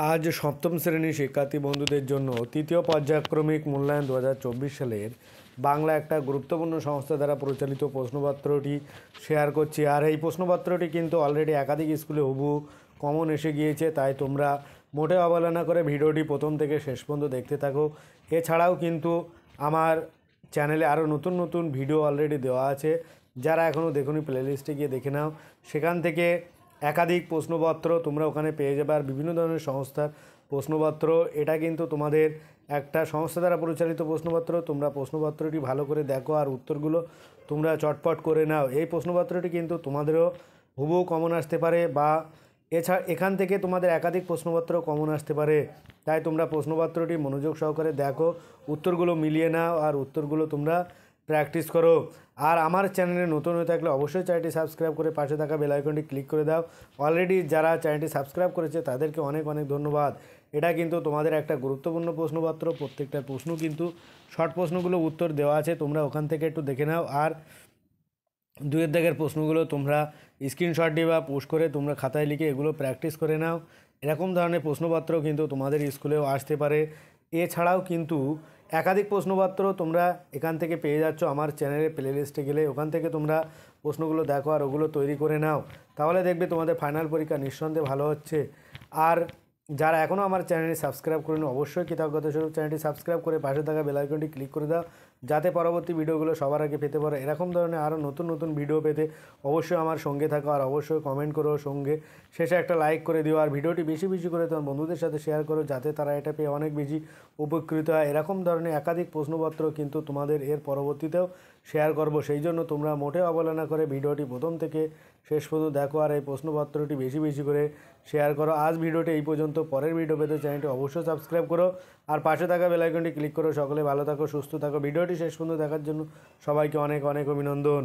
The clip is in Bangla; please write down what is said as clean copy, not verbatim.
আজ সপ্তম শ্রেণীর শিক্ষার্থী বন্ধুদের জন্য তৃতীয় পর্যায়ক্রমিক মূল্যায়ন 2024 সালের বাংলা একটা গুরুত্বপূর্ণ সংস্থা দ্বারা পরিচালিত প্রশ্নপত্রটি শেয়ার করছি। আর এই প্রশ্নপত্রটি কিন্তু অলরেডি একাধিক স্কুলে হুবহু কমন এসে গিয়েছে, তাই তোমরা মোটে অবহেলা করে ভিডিওটি প্রথম থেকে শেষ পর্যন্ত দেখতে থাকো। এছাড়াও কিন্তু আমার চ্যানেলে আরও নতুন নতুন ভিডিও অলরেডি দেওয়া আছে, যারা এখনও দেখোনি প্লেলিস্টে গিয়ে দেখে নাও। সেখান থেকে একাধিক প্রশ্নপত্র তোমরা ওখানে পেয়ে যাবে। আর বিভিন্ন ধরনের সংস্থার প্রশ্নপত্র, এটা কিন্তু তোমাদের একটা সংস্থা দ্বারা পরিচালিত প্রশ্নপত্র। তোমরা প্রশ্নপত্রটি ভালো করে দেখো আর উত্তরগুলো তোমরা চটপট করে নাও। এই প্রশ্নপত্রটি কিন্তু তোমাদেরও হুবহু কমন আসতে পারে, বা এখান থেকে তোমাদের একাধিক প্রশ্নপত্র কমন আসতে পারে। তাই তোমরা প্রশ্নপত্রটি মনোযোগ সহকারে দেখো, উত্তরগুলো মিলিয়ে নাও আর উত্তরগুলো তোমরা প্র্যাকটিস করো। আর আমার চ্যানেলে নতুন হয়ে থাকলে অবশ্যই চ্যানেলটি সাবস্ক্রাইব করে পাশে থাকা বেল আইকনটি ক্লিক করে দাও। অলরেডি যারা চ্যানেলটি সাবস্ক্রাইব করেছে তাদেরকে অনেক অনেক ধন্যবাদ। এটা কিন্তু তোমাদের একটা গুরুত্বপূর্ণ প্রশ্নপত্র। প্রত্যেকটা প্রশ্ন কিন্তু শর্ট প্রশ্নগুলো উত্তর দেওয়া আছে, তোমরা ওখান থেকে একটু দেখে নাও। আর দুয়ের দাগের প্রশ্নগুলো তোমরা স্ক্রিনশট দিয়ে বা পোস্ট করে তোমরা খাতায় লিখে এগুলো প্র্যাকটিস করে নাও। এরকম ধরনের প্রশ্নপত্র কিন্তু তোমাদের স্কুলেও আসতে পারে। এছাড়াও কিন্তু একাধিক প্রশ্নপত্র তোমরা এখান থেকে পেয়ে যাচ্ছ আমার চ্যানেলে প্লেলিস্টে গেলে। ওখান থেকে তোমরা প্রশ্নগুলো দেখো আর ওগুলো তৈরি করে নাও, তাহলে দেখবে তোমাদের ফাইনাল পরীক্ষা নিঃসন্দেহে ভালো হচ্ছে। আর যারা এখনও আমার চ্যানেলটি সাবস্ক্রাইব করেনি অবশ্যই কৃতজ্ঞতাস্বরূপ চ্যানেলটি সাবস্ক্রাইব করে পাশে থাকা বেল আইকনটি ক্লিক করে দাও, যাতে পরবর্তী ভিডিওগুলো সবার আগে পেতে পারো। এরকম ধরনের আরও নতুন নতুন ভিডিও পেতে অবশ্যই আমার সঙ্গে থাকো আর অবশ্যই কমেন্ট করো, সঙ্গে শেষে একটা লাইক করে দিও। আর ভিডিওটি বেশি বেশি করে তোমার বন্ধুদের সাথে শেয়ার করো, যাতে তারা এটা পেয়ে অনেক বেশি উপকৃত হয়। এরকম ধরনের একাধিক প্রশ্নপত্র কিন্তু তোমাদের এর পরবর্তীতেও শেয়ার করব, সেই জন্য তোমরা মোটেও অবহেলা করে ভিডিওটি প্রথম থেকে শেষ পর্যন্ত দেখো আর এই প্রশ্নপত্রটি বেশি বেশি করে শেয়ার করো। আজ ভিডিওটি এই পর্যন্ত। পরের ভিডিও পেতে চ্যানেলটি অবশ্যই সাবস্ক্রাইব করো আর পাশে থাকা বেল আইকনটি ক্লিক করো। সকলে ভালো থাকো, সুস্থ থাকো। ভিডিওটি শেষ পর্যন্ত দেখার জন্য সবাইকে অনেক অনেক অভিনন্দন।